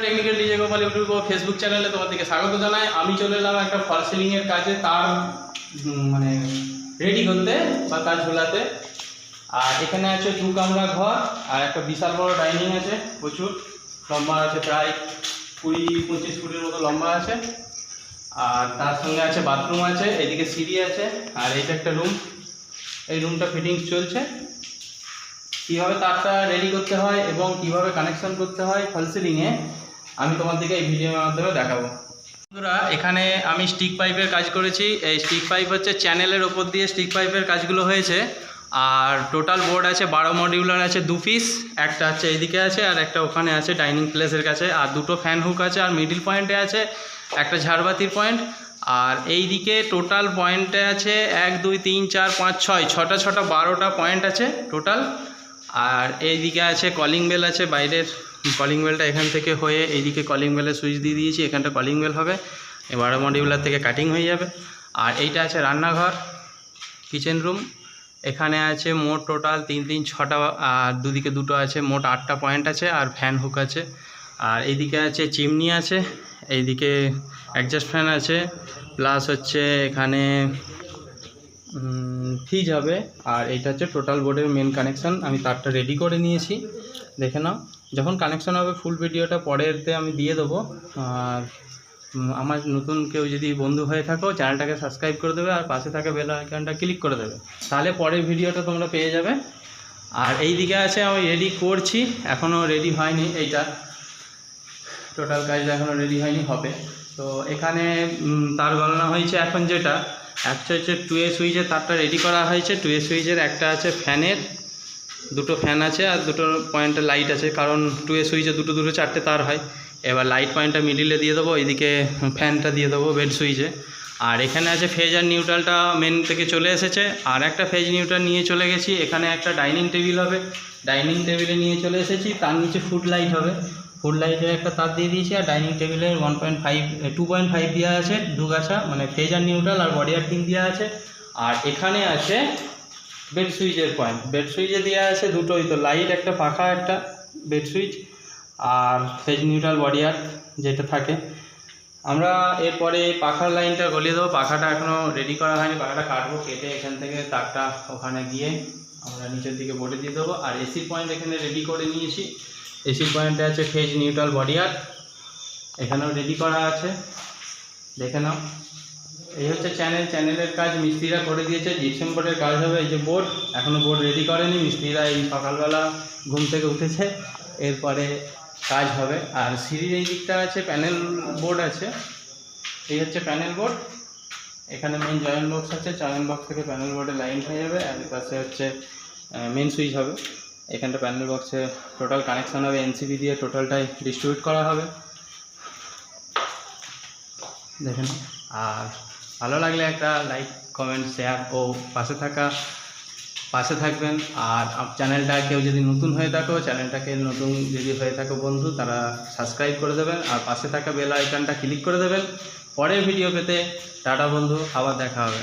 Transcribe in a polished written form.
Technical DJ Gopal YouTube ও Facebook চ্যানেলে তোমাদেরকে স্বাগত জানাই। আমি চলে এলাম একটা ফল সিলিংয়ের কাজে, তার মানে রেডি করতে বা তার ঝোলাতে। আর এখানে আছে 2 কামরা ঘর আর একটা বিশাল বড় ডাইনিং আছে, প্রচুর লম্বা আছে, প্রায় 20-25 ফুটের মতো লম্বা আছে। আর তার সঙ্গে আছে বাথরুম আছে, এদিকে সিঁড়ি আছে, আর এইটা একটা রুম। এই রুমটা ফিটিংস চলছে। কীভাবে তারটা রেডি করতে হয় এবং কিভাবে কানেকশন করতে হয় ফল সিলিংয়ে আমি তোমাদেরকে এই ভিডিওর মাধ্যমে দেখাবো। বন্ধুরা, এখানে আমি স্টিক পাইপের কাজ করেছি। এই স্টিক পাইপ হচ্ছে চ্যানেলের ওপর দিয়ে স্টিক পাইপের কাজগুলো হয়েছে। আর টোটাল বোর্ড আছে 12 মডিউলার আছে, 2 পিস, একটা আছে এইদিকে আছে আর একটা ওখানে আছে ডাইনিং প্লেসের কাছে। আর 2টো ফ্যান হুক আছে, আর মিডিল পয়েন্টে আছে একটা ঝাড়বাতির পয়েন্ট। আর এই দিকে টোটাল পয়েন্টে আছে 1 2 3 4 5 6 6টা 12টা পয়েন্ট আছে টোটাল। আর এইদিকে আছে কলিং বেল আছে, বাইরের কলিং বেলটা এখান থেকে হয়ে এইদিকে কলিং বেলের সুইচ দিয়ে দিয়েছি, এখানটা কলিং বেল হবে, 12 মডিউলার থেকে কাটিং হয়ে যাবে। আর এইটা আছে রান্নাঘর, কিচেন রুম। এখানে আছে মোট টোটাল 3 3 6টা, আর দুদিকে 2টো আছে, মোট 8টা পয়েন্ট আছে, আর ফ্যান হুক আছে। আর এইদিকে আছে চিমনি আছে, এইদিকে অ্যাডজাস্ট ফ্যান আছে, প্লাস হচ্ছে এখানে ফ্রিজ হবে। আর এইটা হচ্ছে টোটাল বোর্ডের মেন কানেকশান। আমি তারটা রেডি করে নিয়েছি, দেখে নাও। যখন কানেকশান হবে ফুল ভিডিওটা পরেরতে আমি দিয়ে দেবো। আর আমার নতুন কেউ যদি বন্ধু হয়ে থাকো, চ্যানেলটাকে সাবস্ক্রাইব করে দেবে আর পাশে থাকা বেল আইকনটা ক্লিক করে দেবে, তাহলে পরের ভিডিওটা তোমরা পেয়ে যাবে। আর এই দিকে আছে আমি রেডি করছি, এখনও রেডি হয়নি। এইটা টোটাল কাজটা এখনও রেডি হয়নি, হবে। তো এখানে তার গণনা হয়েছে এখন, যেটা একটা হচ্ছে 2A সুইচের তারটা রেডি করা হয়েছে। 2A সুইচের একটা আছে ফ্যানের, 2টো ফ্যান আছে আর 2টো পয়েন্টে লাইট আছে, কারণ 2A সুইচে 2 4টে তার হয়। এবার লাইট পয়েন্টটা মিডিলে দিয়ে দেবো, এইদিকে ফ্যানটা দিয়ে দেবো বেড সুইচে। আর এখানে আছে ফেজ আর নিউট্রালটা মেন থেকে চলে এসেছে, আর একটা ফেজ নিউট্রাল নিয়ে চলে গেছি। এখানে একটা ডাইনিং টেবিল হবে, ডাইনিং টেবিলে নিয়ে চলে এসেছি। তার নিচে ফুড লাইট হবে, ফুড লাইটের একটা তার দিয়ে দিয়েছি। আর ডাইনিং টেবিলের 2.5 দেওয়া আছে, দুগাছা, মানে ফেজ আর নিউট্রাল আর বডি আর্থিং দেওয়া আছে। আর এখানে আছে বেড সুইচের পয়েন্ট, বেড সুইচে দেওয়া আছে 2টোই, তো লাইট একটা, পাখা একটা, বেড সুইচ আর ফেজ নিউট্রাল বডি আর্থ যেটা থাকে। আমরা এরপরে পাখার লাইনটা গলিয়ে দেবো। পাখাটা এখনও রেডি করা হয়নি, পাখাটা কাটবো, কেটে এখান থেকে তারটা ওখানে গিয়ে আমরা নিচের দিকে বোর্ডে দিয়ে দেবো। আর এসি পয়েন্ট এখানে রেডি করে নিয়েছি। এসি পয়েন্টে আছে ফেজ নিউট্রাল বডি আর্থ, এখানেও রেডি করা আছে, দেখে নাও। এই হচ্ছে চ্যানেলের কাজ মিস্ত্রিরা করে দিয়েছে। জিপসাম বোর্ডের কাজ হবে। এই যে বোর্ড, এখনও বোর্ড রেডি করেনি, মিস্ত্রিরা এই সকালবেলা ঘুম থেকে উঠেছে, এরপরে কাজ হবে। আর সিঁড়ির এই দিকটা আছে প্যানেল বোর্ড আছে, এই হচ্ছে প্যানেল বোর্ড। এখানে মেন জয়েন্ট বক্স আছে, জয়েন্ট বক্স থেকে প্যানেল বোর্ডে লাইন হয়ে যাবে। আর এর পাশে হচ্ছে মেন সুইচ হবে। এখানটা প্যানেল বক্সে টোটাল কানেকশান হবে, এনসিবি দিয়ে টোটালটাই ডিস্ট্রিবিউট করা হবে, দেখেন। আর ভালো লাগলে একটা লাইক, কমেন্ট, শেয়ার ও পাশে থাকবেন। আর চ্যানেলটা কেউ যদি নতুন হয়ে থাকো, চ্যানেলটাকে নতুন যদি হয়ে থাকো বন্ধু, তারা সাবস্ক্রাইব করে দেবেন আর পাশে থাকা বেল আইকনটা ক্লিক করে দেবেন পরের ভিডিও পেতে। টাটা বন্ধু, আবার দেখা হবে।